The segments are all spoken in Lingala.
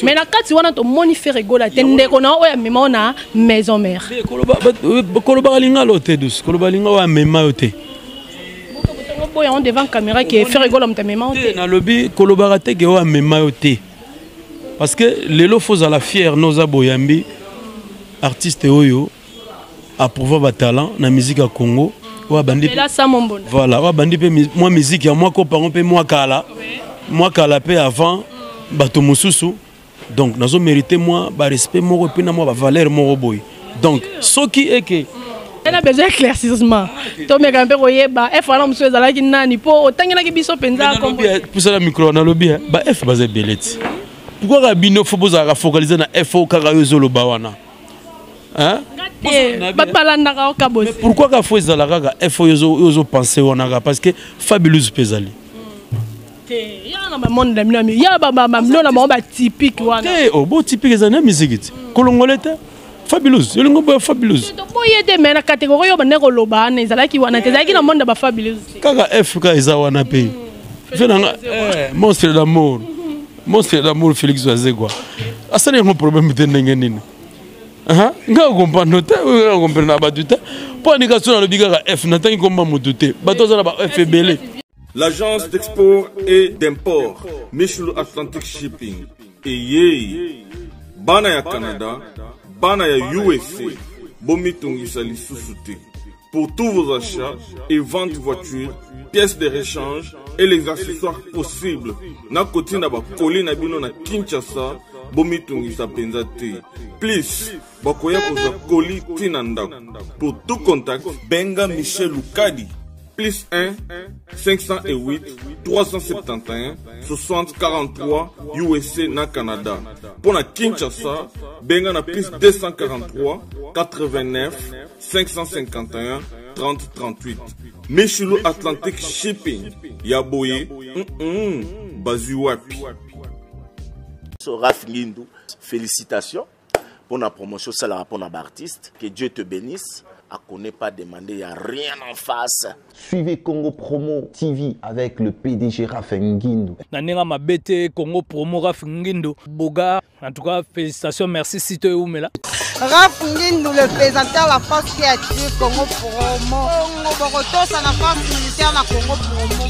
Mais la carte, on a ton moni fait rigoler. Tende qu'on a ouais mais on a maison mère. Koloba linga lote douce. Koloba linga wa mema yote. On devant caméra qui fait rigoler on te mema yote. Na lobby koloba rate ke wa mema yote. Parce que lelo faut à la fière nos aboyambi artiste oyo à pouvoir ba talent na musique à Congo. Voilà, moi musique, moi copain, moi kala, moi kala pe avant, bato mususu. Donc, nous avons mérité moi, respect moi et puis moi valeur moi boy. Donc, ce qui est que elle a besoin d'éclaircissement. Toi, mais quand tu es bah, F alors monsieur Zala qui n'a ni pas autant qu'il a qui biso penza comme. Pour ça la micro na lobby, bah F basé belette. Pourquoi Rabino faut poser à focaliser na F au karayozo lo bawana? Hein? Mais pourquoi il faut il faut penser parce que Fabulous Pesali. Il y a un monde il y a un typique oh bon typique des années musique. Colongolete Fabulous, il y a Fabulous. Il y a des catégories qui sont loba ne zala ki wana te zaki na monde ba Fabulous. Kaka F ka izawana pe. Monstre d'amour. Monstre d'amour Félix Wazegwa. Asa ni un problème de nini. Nga comprendre te nga comprendre abatute pour indication dans le bigara F n'attend comme mutute bato za ba F belé. L'agence d'export et d'import Michulu Atlantic Shipping et bana ya Canada bana ya USA bomitungisa lisusu te. Pour tous vos achats et ventes de voitures, pièces de rechange et les accessoires possibles na koti na ba koli na bino na Kinshasa bomitungisa penza te. Plus, bakoya koza koli tinanda. Pour tout contact, benga Michel Lukadi. Plus 1 508 371 60 43 USA na Canada. Pour la Kinshasa, benga na plus 243 89 551 30 38. Michelu Atlantic Shipping. Yaboye, Bazuapi. Raf Ngindou, félicitations pour la promotion, ça la pour artiste. Que Dieu te bénisse. À connaît pas demander, il n'y a rien en face. Suivez Congo Promo TV avec le PDG Raf Ngindou. Nanenga Mabete, Congo Promo Raf Ngindou. Boga, en tout cas, félicitations, merci si tu es où, mais là. Raf Ngindou, le présentateur de la force créative Congo Promo. Congo Boroto, c'est la force militaire de Congo Promo.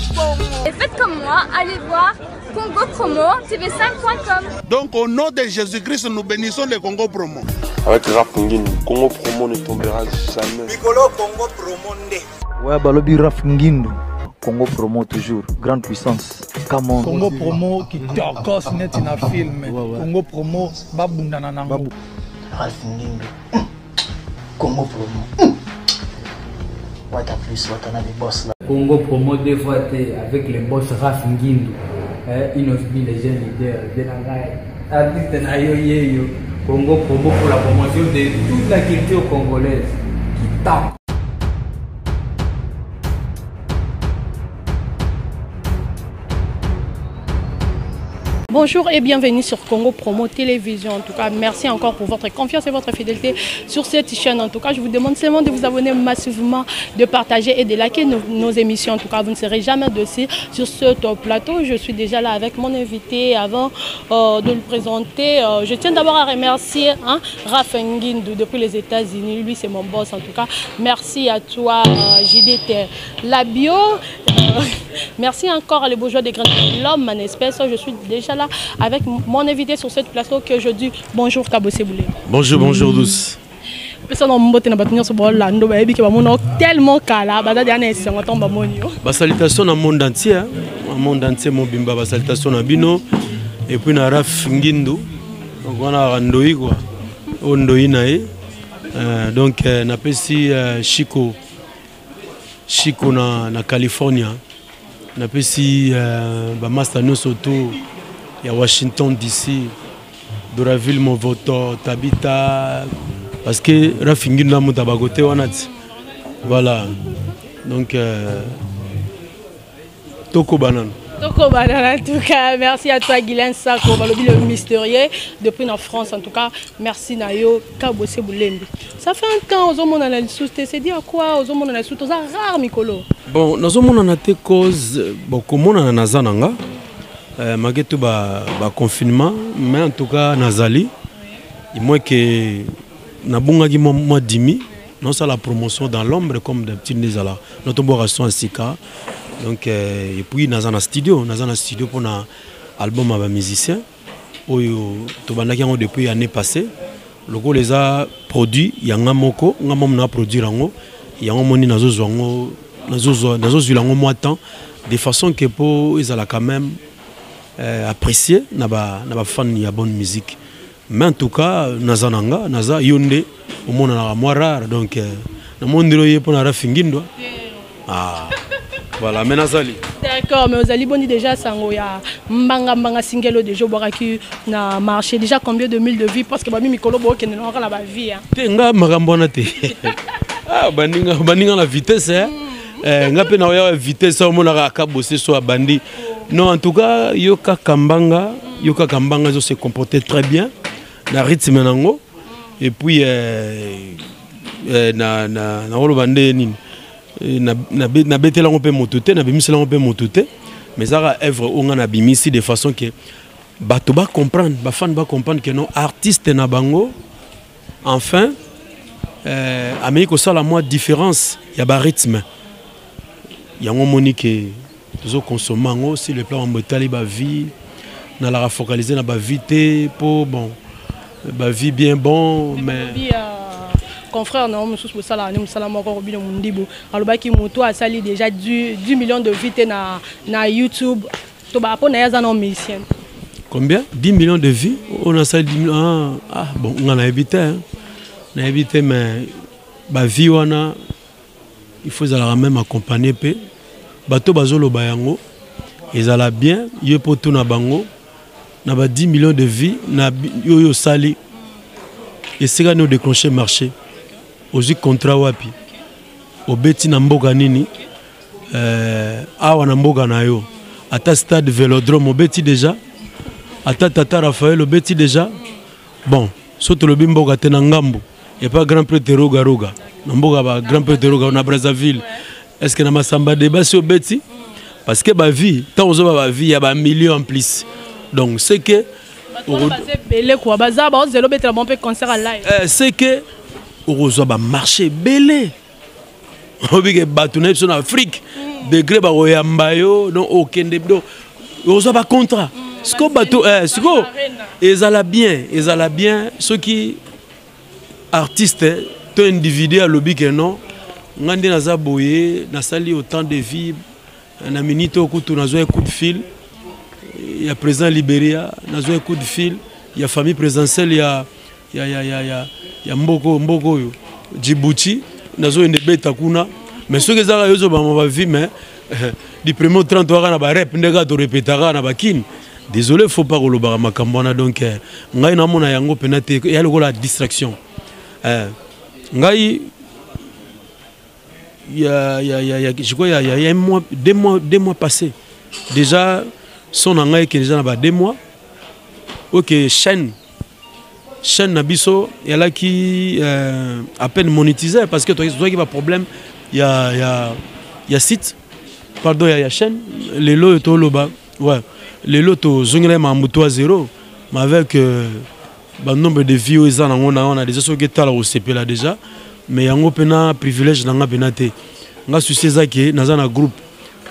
Et faites comme moi, allez voir Congo Promo, tv5.com. Donc au nom de Jésus-Christ, nous bénissons le Congo Promo. Avec Raf Ngindou, Congo Promo ne tombera jamais. Piccolo Congo Promo ndé. Ouais, Balobi Raf Ngindou. Congo Promo toujours, grande puissance. Come on. Congo Promo qui torcos net in a film. Congo Promo babunda nanango. Raf Ngindou. Congo Promo. What a plus, what a des boss là. Congo Promo deux fois avec les boss Raf Ngindou. Ils ont mis les jeunes leaders de la gaille. Artiste Nayo Congo Promo pour la promotion de toute la culture congolaise qui tape. Bonjour et bienvenue sur Congo Promo Télévision. En tout cas, merci encore pour votre confiance et votre fidélité sur cette chaîne. En tout cas, je vous demande seulement de vous abonner massivement, de partager et de liker nos émissions. En tout cas, vous ne serez jamais dessus sur ce plateau. Je suis déjà là avec mon invité. Avant de le présenter, je tiens d'abord à remercier Raf Ngindou depuis les États-Unis. Lui, c'est mon boss. En tout cas, merci à toi, JDT Labio. Merci encore à les bourgeois des grains de l'homme, mon espèce. Je suis déjà là avec mon invité sur cette plateau que je dis bonjour Kabosé Boulé. Bonjour, bonjour douce. Tellement cala, salutations dans le monde entier, le monde entier, mon bimba, salutations à Bino et puis na Raf Ngindou. Donc on a Randoi quoi, Ondoi nae. Donc na pesi Chico na California. Na pesi ba master no soto ya Washington DC, Doraville Movoto, Tabita, parce que Raf Ngindou na mutabagote wanati. Voilà. Donc Toko Banane. Toko Banane en tout cas, merci à toi Guylaine Sako, le mystérieux depuis la France en tout cas, merci Nayo Kabosé Boulembi. Ça fait un temps aux hommes on a le sous, c'est dit à quoi aux hommes on a le sous, rare Mikolo. Bon, nous sommes en cause, bon comment on a nazananga. malgré tout confinement, mais en tout cas Nazali, moi que Nabungaki moi Dimi, non c'est la promotion dans l'ombre comme des petits Nezala, notre boisson à Sika, donc et puis Nazana studio pour un album avec musicien, où Tobandaki depuis l'année passée, le gars les a produits, il y a un moko, on a produit rango, il y a un moni nazo zulango moi temps, de façon que pour ils allaient quand même apprécier naba fan ya bonne musique. Mais en tout cas nazananga naza yonde au monde na moi rare donc na monde roye pour na rafingindo voilà mais nazali d'accord mais vous allez boni déjà sango ya mbanga singelo déjà boraki na marché déjà combien de mille de vie parce que ba mi mikolo bo kende na la ba vie te nga makambo na te baninga la vitesse nga pe na ya vitesse au mona ka bosser so bandi. Non, en tout cas, Yoka Kambanga se comportait très bien, na rythme nango, et puis na bete la pe motote, na bimisi la pe motote, mais ça œuvre on a bimisi de façon que bato ba comprendre, ba fan ba comprendre que non artiste na bango, enfin, Amérique ça la moi différence, y a ba rythme, y a un monique. Toujours consommer aussi le plan en métal ba vie na la focaliser na ba vie pour bon ba vie bien bon mais confrère non monsieur pour ça là nous ça encore au bien mundibo alobaki moto a sali déjà 10 millions de vues na YouTube to ba pour na yaza non musicien combien 10 millions de vues on a sali 10 millions bon on a évité mais ba vie wana il faut la même accompagner peu bato bazolo bayango ezala bien yo poto na bango na ba 10 millions de vies na yo sali et c'est nous déclencher marché ozi contrat wapi obeti na mboka nini awa na mboka na yo ata stade Vélodrome obeti déjà ata Tata Raphaël obeti déjà bon soto lobi mboka te na ngambo et pas grand prêtre roga na mboka ba grand prêtre roga na Brazzaville. Est-ce que na masamba débat sur Betty parce que ba vie tant aux ba vie il y a ba millions en plus donc c'est que c'est que au ba marché belé obige batuna en Afrique degré ba oyamba yo donc aucun debdo au ba contrat ce que bateau ce que ezala bien ceux qui artistes to individu à lobby que non ngandi naza boye nasali autant de vie na minito kutu nazo un coup de fil il y a président Libéria nazo un coup de fil il y a famille présidentielle il y a mboko yo Djibouti nazo ende beta kuna mais ceux qui za yo zo ba ma vie mais du premier 30 ans na ba rep ndeka to répétera na bakini désolé faut pas koloba makambona donc ngai na mona yango penate ya lokola distraction ngai je crois il y a un mois, 2 mois passés. Déjà, son engagement qui est déjà là 2 mois. Ok, chaîne Nabiso, il y a là qui à peine monétisé parce que toi qui va problème, il y a site, pardon, il y a chaîne, les lots to loba, ouais, les lots to zongre ma moto à 0, mais avec nombre de vies on a déjà ce qui est là au CP là déjà. Mais il y a un privilège dans la pénalité. Il y a un groupe.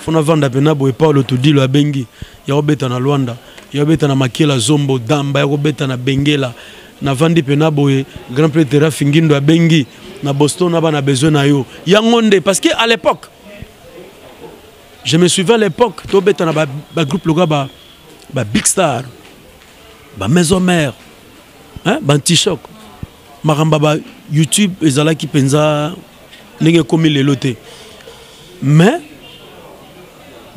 Il y a un pena boy Paulo Tudilo à Bengi. Il y a un Luanda. Il y a un Makela Zombo Damba. Il y a un Bengela. Il y a un pena boy Grand Prêtre Rafingindo à Bengi. Na Boston on a besoin de yo. Il y a un parce qu'à l'époque, je me souviens à l'époque, il y a un groupe loga Big Star, Maison Mère, T-Shock. Maramba YouTube ezala ki penza nenge komi le loté mais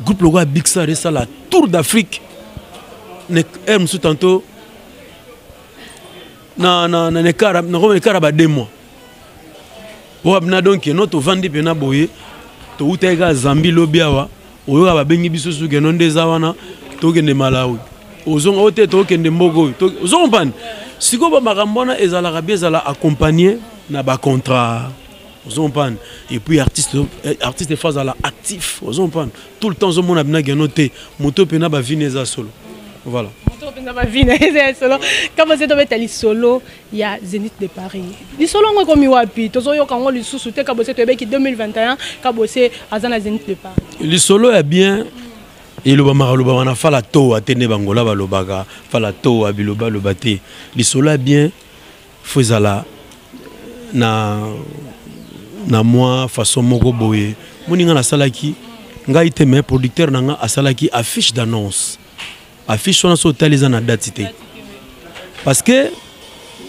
groupe logo Big Star et ça la tour d'Afrique ne aime sous tantôt ne caraba 2 mois pour abna donc notre vandi pena boye to utega Zambie lobiawa oyo ba bengi biso su genon des awana to kende Malawi ozonga ote to kende mbogo to ozomban siko ba marambona ezala rabia ezala accompagné na ba contrat ozomban et puis artiste phase à la actif ozomban tout le temps ozomona bina genoté moto pena ba vineza solo Voilà. Quand vous êtes avec les solo, il y a Zénith de Paris. Les solos ont comme Iwapi. Tous les gens qui sont sous-soutés, quand vous êtes avec 2021, quand vous êtes à Zénith de Paris. Les solos est bien. Et le Bamara on a fait la toa, Tene Bangola, Balobaga, fait la toa, Biloba, le Baté. Les solos est bien. Faisala na moi façon moko boye. Moninga na salaki. Nga ite me producteur nanga a salaki affiche d'annonce. Affiche on a sauté les na date. Parce que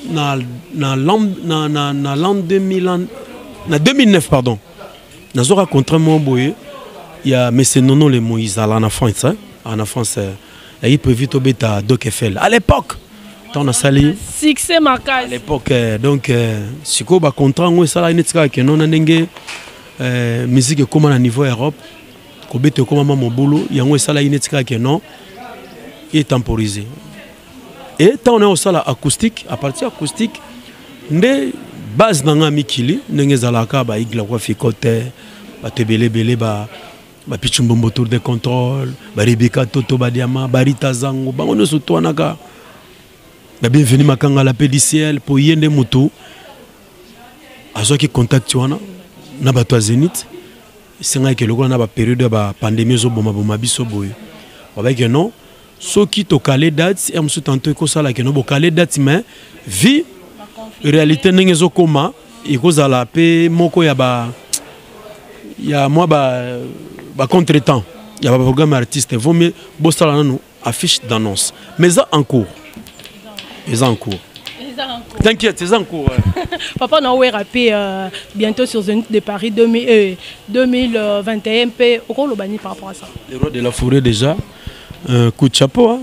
na l'an 2009 pardon. Na zo rencontré mon boye. Il y a M. Nono le Moïse en France. En France, il peut vite au bêta Doc Eiffel. À l'époque, on a sali. Succès marquant. À l'époque, donc, si on a contrat, on a sali on a dengue musique comme à niveau Europe, qu'on bête comme mon boulot, il y a un sali qui non est temporisé. Et tant on est au sala acoustique, à partir acoustique, des bases dans un mikili, n'engé zalaka ba igla kwa fikote, ba tebele bele ba Pichumbombo tour de contrôle, Rebecca Toto Badiama, Barita Zango, Bangono Sotoanaka. Bienvenue Makanga la pédiciel pour Yende Moto. À ceux qui contactent Nabato Zénith, c'est vrai que le gouvernement a période de pandémie Zoboma Bisoboy. Avec non, ceux qui ont calé date, et monsieur tantôt que ça là que nous calé date, mais vie réalité n'est pas comme il cause à la paix, moko ya moi contre-temps, il y a un programme artiste, vaut mieux bosser là nous affiche d'annonce. Mais ça en cours. Ils en cours. T'inquiète, c'est en cours. Papa on a rappé bientôt sur Zénith de Paris 2021 au rôle bani par rapport à ça. Les rois de la forêt déjà. Coup de chapeau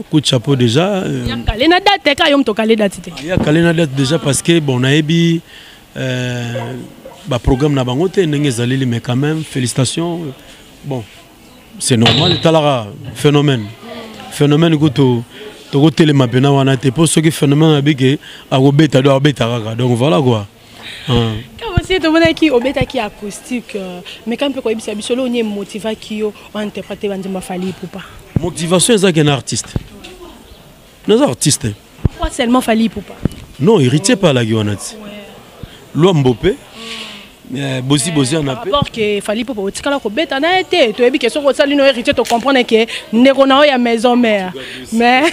déjà. Il y a calena date quand yom to calé date. Il y a calena date déjà parce que bon on a ébi programme na bangote ndenge zalili mais quand même félicitations. Bon, c'est normal, c'est un phénomène. Phénomène que tu as télémapena wana te pour ceux qui phénomène avec abeta do abeta donc voilà quoi. Quand aussi tu vois qui obeta qui acoustique mais quand peut quoi bisa bisolo on est motivé qui on interpréter bandima fali poupa. Motivation c'est un artiste. Nos artistes. Pourquoi seulement fali poupa? Non, héritier par la guionate. L'Ombopé. Bosi on a rapport que fali pour otikala ko beta na été to ebi question ko sali no héritier to comprendre que ndeko na ya maison mère mais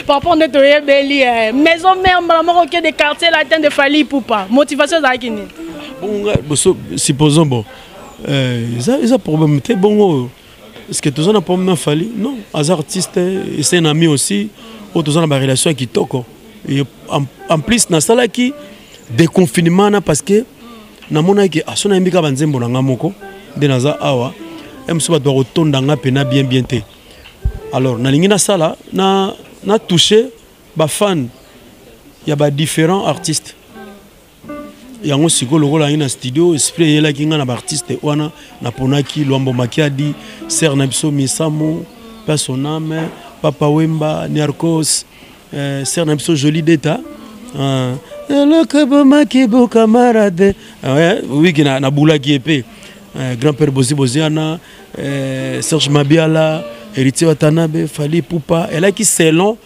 par rapport à to yebeli maison mère maman que des quartiers latin de fali poupa motivation za kini bon supposons bon ça problème té bon est-ce que tous on a problème fali non as artiste et c'est un ami aussi ou tous on a une relation qui toko et en plus na sala qui déconfinement parce que namona ke asona mbika banzembo na ngamoko de naza awa emso ba doit rotonda nga pena bien te alors na lingina sala na toucher ba fan ya ba différents artistes yango sikolo kola ina studio esprit yela kinga na ba artiste wana na ponaki Luambo Makiadi ser na biso Misamo personname Papa Wemba Niarkos ser na biso Joli Deta le Kaboma Kibo camarade oui qui na boula qui épée grand-père Boziana Serge Mabiala héritier Watanabe Fali Poupa elle a qui selon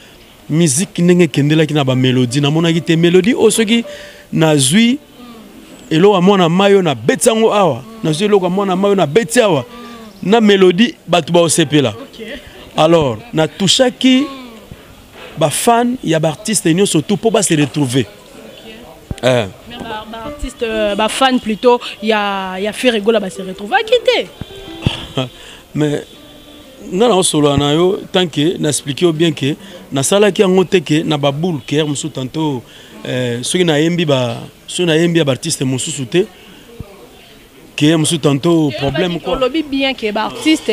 musique n'enge kendela qui na ba mélodie na mona qui te mélodie au ce qui na zui elo amona mayo na betsango awa na zui elo amona mayo na betiawa na mélodie batu ba OCP là alors na toucha qui ba fan ya ba artiste union surtout pour ba se retrouver. Mais artiste, fan plutôt, il y a fait rigoler, se retrouver à quitter. Mais non, solo nayo tant que n'expliquer bien que na sala qui en que na baboul que musu tantôt ceux qui na yembi ba artiste musu souté que musu tantôt problème quoi. On lobby bien que artiste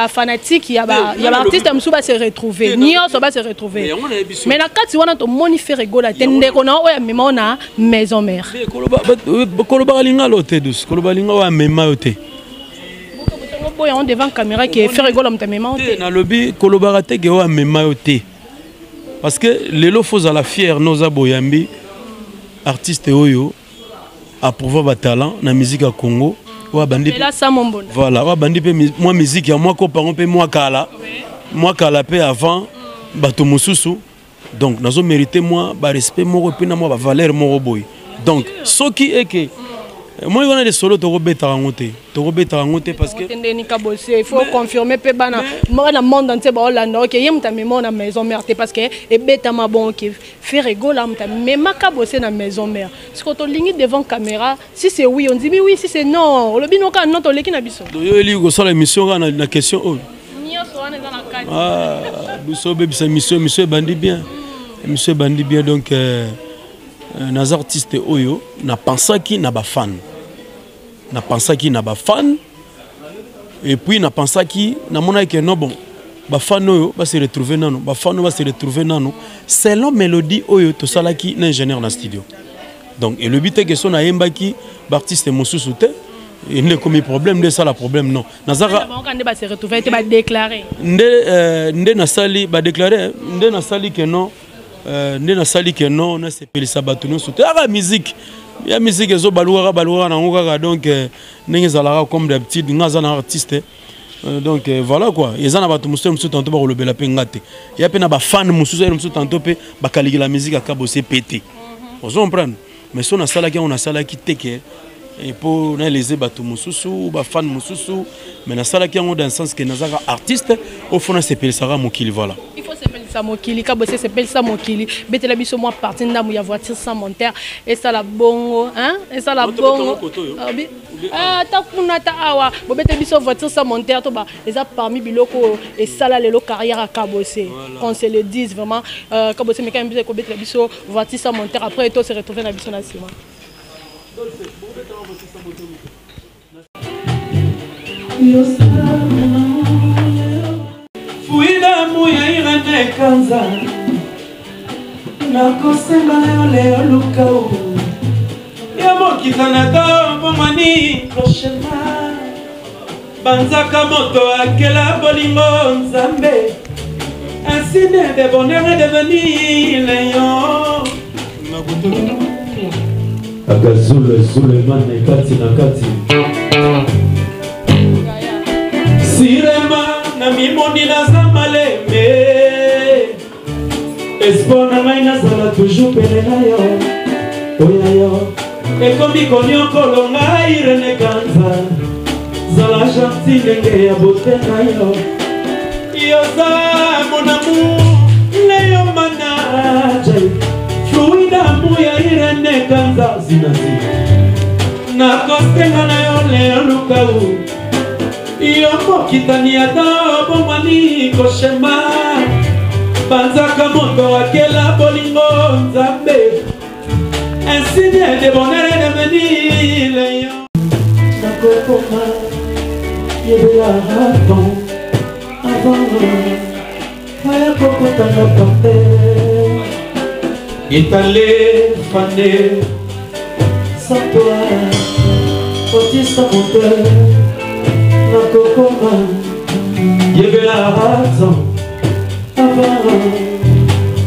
fanatique il y a artiste musu va se retrouver ni on va se retrouver mais na kati wana to moni faire rigoler tende ko na o ya mema na maison mère koloba linga lote douce koloba linga wa mema yote on devant caméra qui fait rigoler mtamema yote na lobby koloba te ke wa mema yote parce que lelo faut à la fière nos aboyambi artiste oyo à pouvoir ba talent na musique à Congo wa bandi voilà wa bandi pe moi musique ya moi copain pe moi kala pe avant bato mosusu donc nazo mériter moi ba respect moko pe na moi ba valeur moko boy donc soki eke moi on a des solos to robeta rangote parce que il faut confirmer pe bana moi na monde entier ba Hollande OK yem ta mémoire na maison mère parce que et beta ma bon OK faire rigolo am ta même ka bosser na maison mère parce que to ligne devant caméra si c'est oui on dit oui si c'est non le bino ka non to leki na biso do yo eli ko sala émission na question oh ah biso be bisa monsieur bandi bien donc nas artistes oyo na pensaki na ba fan et puis na pensaki na mona que non bon ba fan oyo va se retrouver nano selon mélodie oyo to salaki na ingénieur na studio donc et le but est que son na yembaki ba artiste mosusu te il n'est comme problème de ça la problème non nazara on va se retrouver te ba déclarer nde na sali ba déclarer nde na sali que non na se pelisa batuno soute la musique ya musique ezo baluwa na ngaka donc ndenge zalara comme d'habitude ngaza na artiste donc voilà quoi ezana batu musu tanto ba kolobela pe ngate ya pe na ba fan musu tanto pe ba kaligi la musique akabose pété vous comprenez mais so na sala ki teke et pour na les batu musu ba fan musu mais na sala ki on dans sens que nazaka artiste au fond na se pelisa mokili voilà Mokili kabose s'appelle ça Mokili betela biso moi partie ndamu ya voiture sans monteur et ça la bongo hein et ça la bongo ah ta kuna ta awa bo betela biso voiture sans monteur to ba eza parmi biloko et ça la lelo carrière à kabose on se le dise vraiment kabose mais quand même ko betela biso voiture sans monteur après to se retrouver na biso na sima Fuida muya irene kanza nakosenga yo leo lukau ya mokitana ta bomani prochainement banzaka moto akela bolingo nzambe un signe de bonheur est devenu Léon Agazule Suleiman kati na kati Sirema na mimoni na zamaleme espoir na ngai nazala toujours pene na yo oya yo ekomi koniokolo ngai Irene Kanza zala gentil ndenge ya bote na yo yoza mon amour leyo manaje fluida mu ya Irene Kanza zinazi nakostenga na yo leo lukau Yoko kitani ata bomani koshema banzaka moto akela bolingo nzambe un signe de bonheur est devenu Léon nakokoma yebela raton avant aya kokotanga parte étalé fané sans toi otisa moteur nakokoma yebela raton avant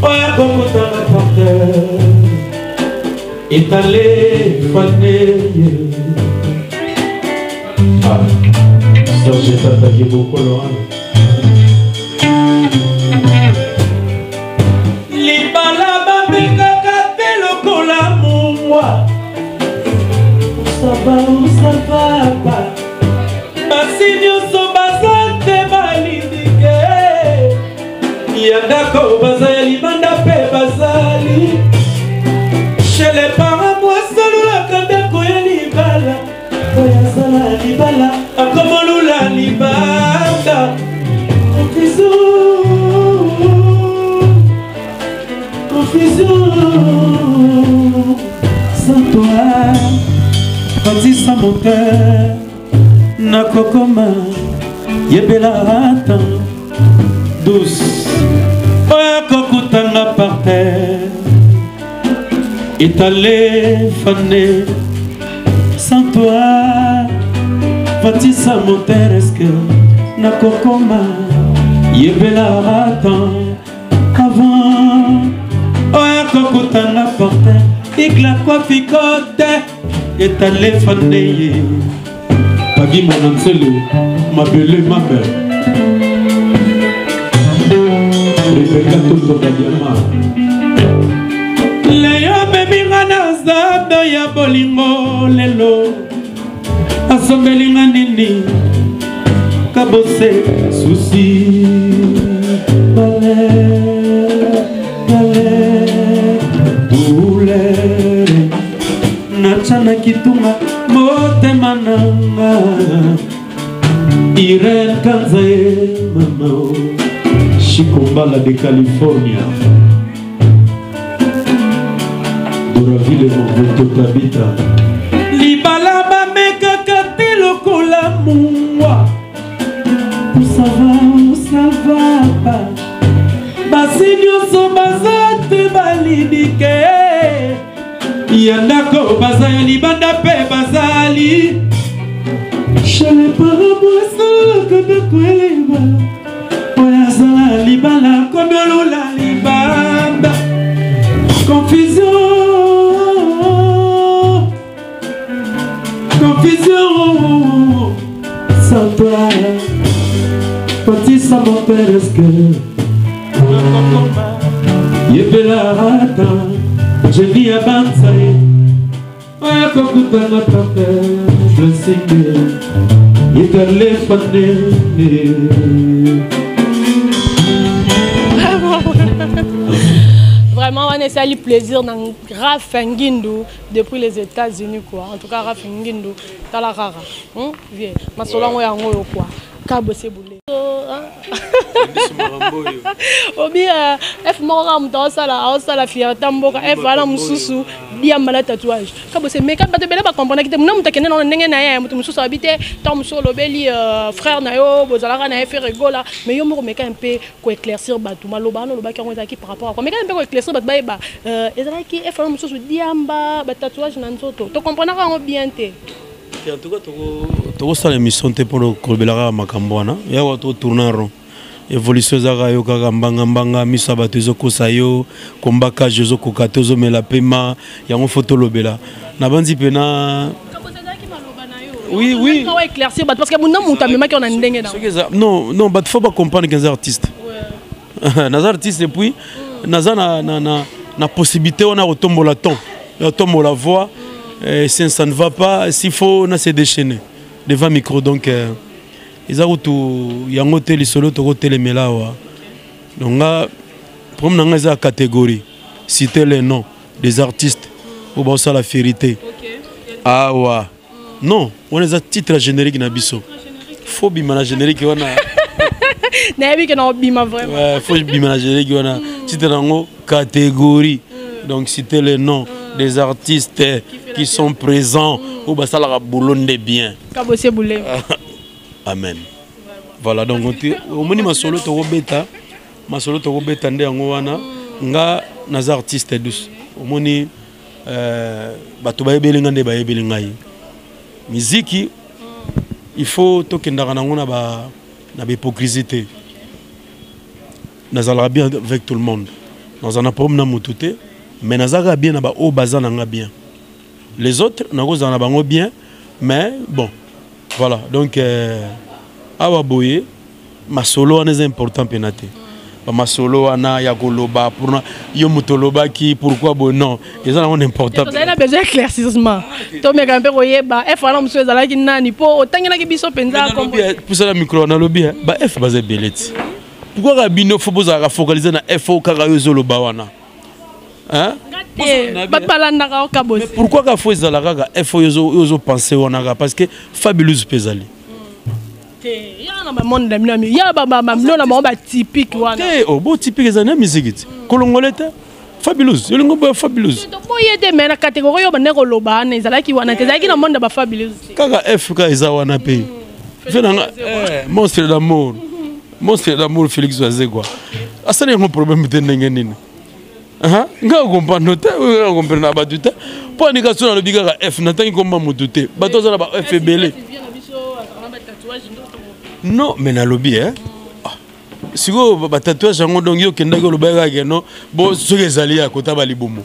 oya kokotanga parte étalé fané Serge t'attaqué beaucoup Laurent libala babengaka te lokola mumwa usababa basi nyonso baza te balindike ya ndako baza ya libanda mpe bazali chez les parents mwasololaka ndako ya libala oyazala libala akomolula libanda confusion sans toi Francis mon cœur nakokoma yebela rata douce oya kokutanga par terre étalé fané sans toi Francis mon cœur est-ce que nakokoma yebela rata avant oya kokutanga par terre igla kwa fikote étalé fané Pagi mon anselu, ma belle ma belle Rebecca Lutonga diama Leyo beminga na zado ya bolingo lelo Asombelinga nini Kabose susi Bale Bule Nachana kitunga motema nanga Irene Kanzae mama Chikombala de California Doraville Mogoto Tabita Libala Mameka Katelo Kola Mungwa Où ça va Basinyo so bazate balidike Yandako bazali libanda pe bazali Chale para moisa Kadako eleba Oyazala libala Konolola libanda Confusion Sans toi Petit ça m'appelle est-ce que Yebelata Je vis à Bansaï Oya kokuta na tape Je signe Yetelefané Vraiment, on essaie le plaisir dans Raph Nguindou depuis les États-Unis quoi. En tout cas, Raph Nguindou, dans la rara. Viens, ma solon est en haut quoi. Cabo c'est boulé. Obi, F mora mta osala fierté mboka F ala mususu dia mala tatouage. Cabo c'est mais quand tu bele ba comprendre que tu n'as kene na ndenge na ya mutu mususu habité tant musolo beli frère na yo bozalaka na fait rigola mais yo moko meka un peu ko éclaircir batu maloba no loba ki on qui par rapport à quoi mais quand un peu ko éclaircir batu ba ezalaki F ala mususu diamba ba tatouage na nzoto. Tu comprends bien té. En tout cas, tu as l'émission pour le Kolbelara Makambwana. Il y a un tournant. Évolution Zarayo, Kagambanga, Misabatu, Zokosayo, Kombaka, Josoko Katozo, Melapema, il y a une photo Lobela. Nabandi Pena. Oui, oui. Parce que mon nom, on a une non, non, il ne faut pas comprendre qu'un artiste. Les artistes, et puis, na possibilité, on a retombe la ton, retombe la voix. Si ça ne va pas, s'il faut, on se déchaîner devant le micro. Donc, il y a un hôtel solo, un hôtel melawa. Donc, pour nous, on a une catégorie. Citer les noms des artistes pour voir la vérité. Ah ouais. Non, on a un titre générique nabiso. Faut bima la générique on a. N'aimez que non bima vraiment. Ouais, faut bima la générique on a. Titre en catégorie. Donc, citer les noms des artistes qui sont présents ou bah ça la boulonne de bien. Amen. Voilà donc au moni ma solo to beta ndé ngwana nga na artistes douce. Au moni bato ba yebelinga ndé ba yebelinga yi. Musique il faut to kendaka ngona ba na hypocrisie. Nazala bien avec tout le monde. Dans un problème na mututé. Mais nazaka bien naba o bazana nga bien. Les autres nakoza na bango bien mais bon voilà donc awa boye ma solo est important penate. Ma solo ana ya koloba pour yo mutoloba qui pourquoi bon non ils ont important. Vous avez besoin d'éclaircissement. To me kampe koyeba F ala muso ezala ki nani po tangina ki biso penza comme pour ça la micro na lobby ba F bazé beleti. Pourquoi rabino faut poser à focaliser na F o kaka yo zoloba wana. Hein? Mais pourquoi il faut penser parce que Fabuleuse Pesali. Il y a un monde typique. Oh, bon typique des années musique. Colongolette. Fabuleuse. Il y a une fabuleuse. Mais la catégorie F monstre d'amour. Monstre d'amour Félix Oazé quoi. Ça n'est pas un problème de nga comprendre te nga comprendre ba tout pour indication na lobiga F na tangi komba mututé bato za ba F belé non mais na lobi siko ba tatouage ngo donc yo kenda ko lobiga ke no bo soke zali ya kota ba libumu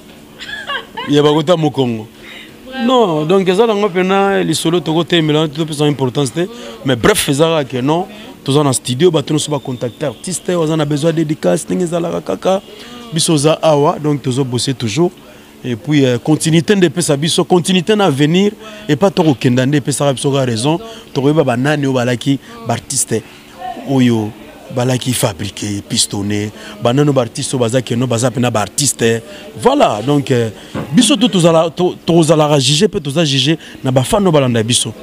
ya ba kota mokongo non donc ça nga pena li solo to côté mais tout plus importance mais bref ça que non tous en studio bato nous va contacter artiste on a besoin de dédicace ndenge la kaka biso za awa donc tous bosser toujours et puis continuité de pesa biso continuité à venir et pas trop kendande pesa biso ga raison to ba banani o balaki artiste oyo balaki fabriqué pistonné banano artiste bazaki no bazapena ba artiste voilà donc biso tous ala juger peut tous juger na ba fan no balanda biso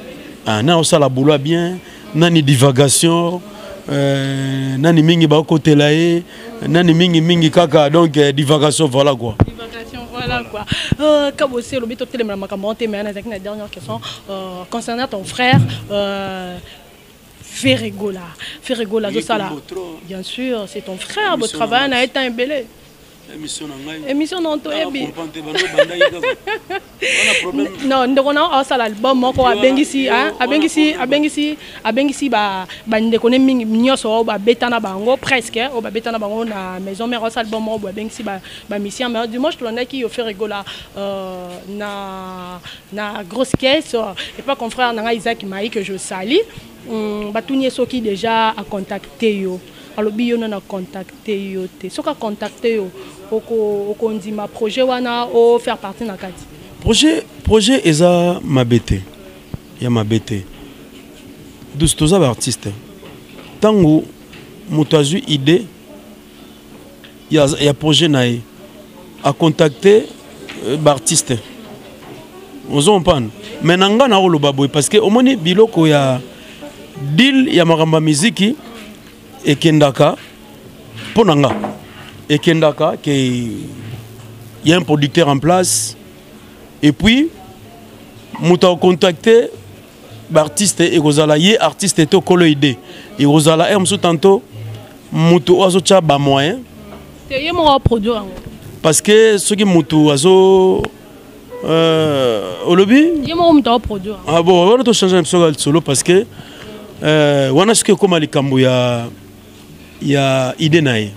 na osala boulot bien nani divagation nani mingi ba côté laé nani mingi kaka donc divagation voilà quoi. Voilà quoi. Kabosé, le but de la dernière question concernant ton frère Ferregola. Ferregola, bien sûr, c'est ton frère. Votre travail a été un belé. Émission non to ebi. Non, ndeko na osala album moko abengisi ba ndeko ne mingi nyoso ba betana bango presque ba betana bango na maison mère osala album moko abengisi ba mission mais dimanche to ndaki yo Ferregola na grosse caisse et pas mon frère nanga Isaac Maï que je salue. Batunye soki déjà a contacté yo. Alors bio na contacté yo te. Soka contacté yo. Oko ndima projet wana o faire partie na kati. Projet eza mabete. Ya mabete. Dus toza ba artiste. Tango mutazu idée ya projet nae a contacter ba artiste. Ozo mpana. Menanga na olo baboy parce que omoni biloko ya deal ya maramba muziki ekendaka ponanga ekendaka que y a un producteur en place et puis muta contacter l'artiste et gozala ye artiste to koloide et gozala e mso tanto mutu azo cha ba moyen te ye mo produire parce que ce qui mutu azo au lobby ye mo muta produire ah bon on doit changer un peu solo parce que wana ce que comme likambo ya idée nae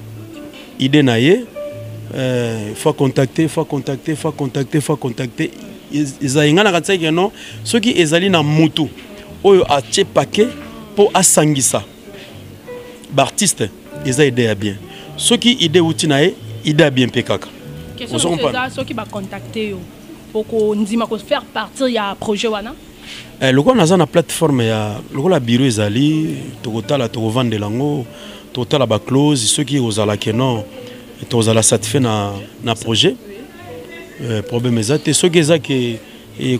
faut contacter ils na katsa que non ceux qui ezali na mutu oyo a che paquet pour asangisa ba artiste eza idée ya bien ceux qui idée outi nae idée bien pekaka question c'est ceux qui va contacter yo pour ndima ko faire partir ya projet wana le quoi na plateforme ya le quoi la bureau ezali tokotala tokovande lango total ba clause ceux qui osala que non tozala satisfait na projet problème exact ceux qui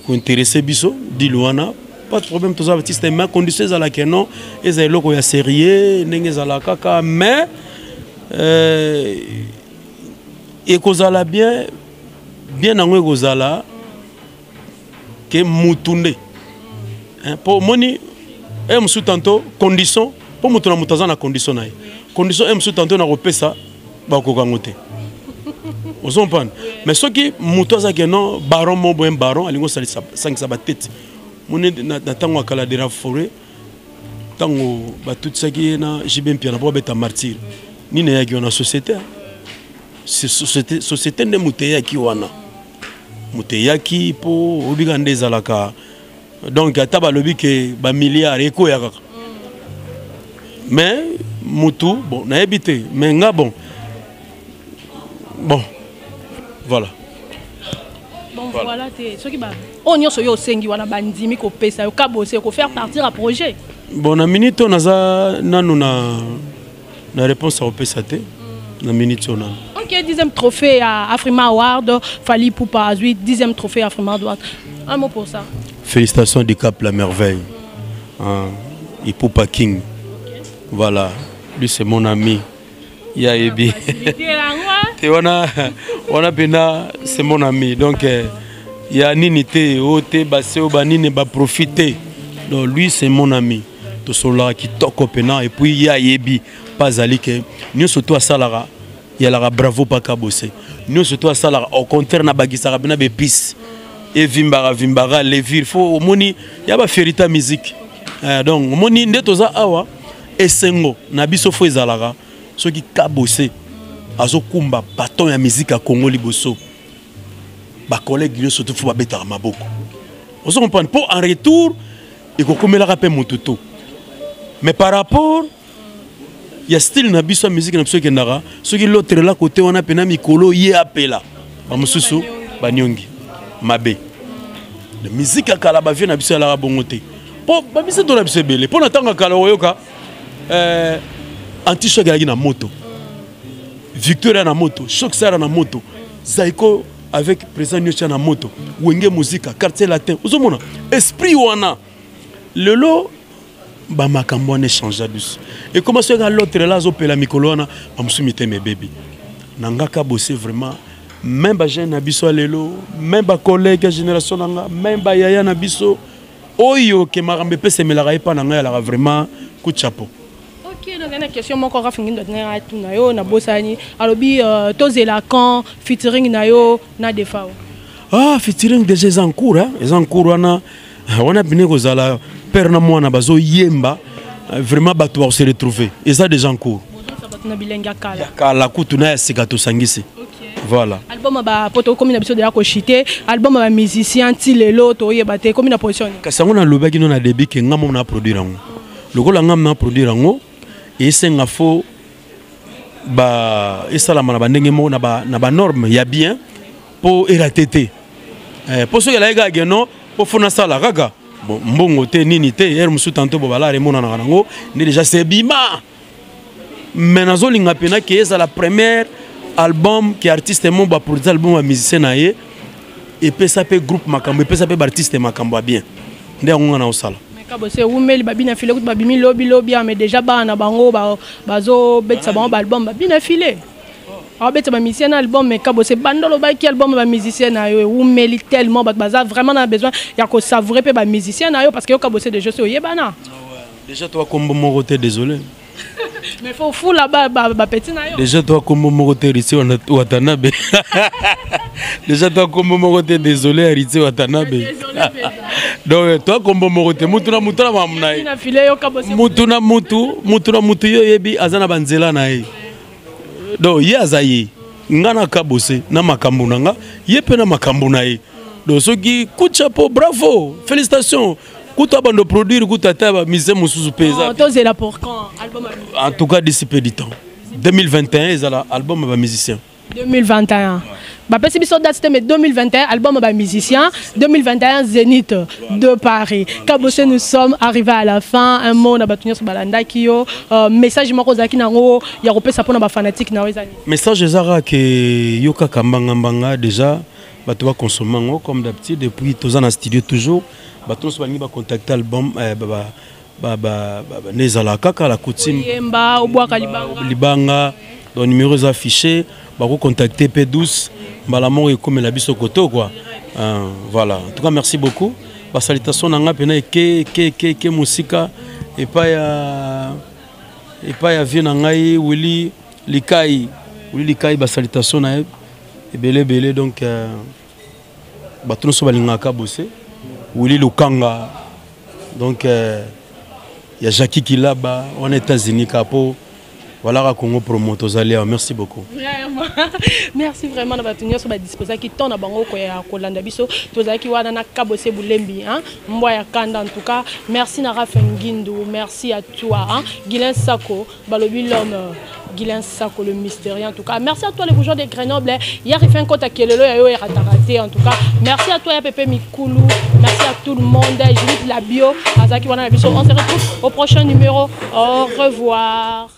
ko intéressé biso diluana pas de problème tous artistes mais conditions ezala que non ezali loko ya sérieux ndenge ezala kaka mais et kozala bien nango kozala que mutunde pour moni em sous tanto condition pour mutuna mutaza na condition nae condition em sous tanto na repesa ba ko kangote ozompan mais ce qui mutaza que non baron mo bon baron alingo salisa 5 sa ba tête moni na tango akala de la forêt tango ba tout ça qui na jibem pia na bo beta martyr ni na yaki na société société ne muteya ki wana muteya ki po obigande zalaka donc ataba lobi que ba milliard eko ya kaka mais mutu bon na habité mais nga bon voilà voilà ce qui va on y so yo sengi wana bandimi ko pesa yo kabose ko faire partir à projet bon na minute naza nanu na réponse au PSAT na minute on OK 10e trophée à Afrima Award Fally Ipupa 10e trophée à Afrima Award un mot pour ça. Félicitations du Cap La Merveille. Ipupa King. Voilà. Lui, c'est mon ami. Yaebi. C'est mon ami. Donc, il y a Ninité, Ote, Baseo, Banine, va profiter. Donc, lui, c'est mon ami. Tout cela qui toque au pénal. Et puis, il y a Yaebi, pas Alike. Nous, surtout à Salara, il y a la bravo, pas Kabose. Nous, surtout à Salara, au contraire, na Bagisara, na Bepis. Et vimbara les villes faut moni ya ba ferita musique donc moni ndetoza awa esengo na biso fo ezalaka soki kabose azokumba baton ya musique à Congo liboso ba collègue yo surtout fo ba betara maboko on se comprend pour en retour et ko komela rapé motuto Mais par rapport, il y a style na biso musique na biso kendara, ce qui l'autre là côté on a pena mikolo yé appela. Ba mususu ba nyongi mabe. La musique à Kalaba vient na biso la bongote. Po ba biso to na biso belé. Po na tanga kala oyoka anti-choc na moto. Victoria na moto, Choc Sara na moto. Zaiko avec président Nyocha na moto. Wenge musique quartier latin. Ozomona esprit wana. Lelo ba makambo ne change dus. Et comment ce gars l'autre là zo pela mikolona ba musumite mes bébé. Nangaka bosser vraiment même ba jeune na biso lelo, même ba collègue génération nanga, même ba yaya na biso oyo ke marambe pese melaka epa nanga la vraiment coup de chapeau. OK, donc une question mon encore fingin de na tuna yo na bosani. Alobi tozela quand featuring na yo na defao. Ah, featuring déjà les en cours hein, les en cours on a bien kozala père na mwana bazo yemba vraiment bato ba se retrouver et ça déjà en cours. Na bilenga kala. Kala kutuna ya sikato sangisi. Voilà. Album ba poto comme na biso de la kochité, album ba musicien ti lelo to yeba te comme na position. Kasango na lobaki no na début ke ngamo na produire ngo. Lokola ngam na produire ngo et senga fo ba esala mana bandenge mo na ba norme ya bien pour RATT. Pour ceux qui la ga geno pour fona sala kaka. Bon mbongo te nini te er musu tanto bo bala remona na ngo ni déjà c'est bima. Mais nazo linga pena ke esa la première album qui artiste mon ba pour album à musicien naé et puis ça peut groupe makambo et puis ça peut artiste makambo bien ndé on na osala mais ka bosse umeli babina filé ko babimi lobby mais déjà ba na bango bazo betsa ba album babina filé a betsa ba musicien album mais ka bosse bandolo ba ki album ba musicien na yo umeli tellement baza vraiment on a besoin ya ko savourer pe ba musicien na yo parce que ka bosse déjà so yebana déjà toi comme mon côté désolé. Mais faut fou là-bas, petit naïo. Déjà toi comme mon côté ici Watanabe. Déjà toi comme mon côté désolé ici Watanabe. Donc toi comme mon côté mutuna mamnaï. Mutuna mutu yo yebi azana banzela naï. Donc yazayi ngana kabose na makambu nanga yepe na makambu naï. Donc ceux qui coup chapeau bravo félicitations. Kuta bando produire kuta taba mise mususu pesa. Toi là pour quand album en tout cas d'ici peu de temps. 2021 ezala album ba musicien. 2021. Ba pesi biso date mais 2021 album ba musicien, 2021 Zénith de Paris. Kabose nous sommes arrivés à la fin, un mot na batunya so balanda kiyo, message moko zaki nango ya kopesa pona ba fanatique na wezani. Message ezara ke yoka kambanga mbanga déjà bato ba consommer ngo comme d'habitude depuis toza na studio toujours. Baton so ba contacter album nezala kaka la coutume yemba obwaka libanga dans numéros affichés ba contacter P12 balamon et comme la biso koto quoi voilà en tout cas merci beaucoup ba salutation nanga pena ke musika et pas ya vie ngai Willy Likai ba salutation na belé donc baton so balingaka bosser Willy Lukanga, donc il y a Jackie qui là-bas, on est États-Unis, Capo, voilà Congo Promo, merci beaucoup. Merci vraiment de votre sur la disposition qui tourne à Bango à Kolanda Biso, tous qui ont na Kabose Boulembi, hein, Mboya Kanda en tout cas, merci Nara Fengindu, merci à toi, hein, Guilain Sako, Balobi l'homme. Guilain Sako le mystérieux en tout cas. Merci à toi les bourgeois de Grenoble. Hier il fait un compte à Kelelo et à en tout cas. Merci à toi Pépé Mikoulou. Merci à tout le monde. Juliette Labio. On se retrouve au prochain numéro. Au revoir.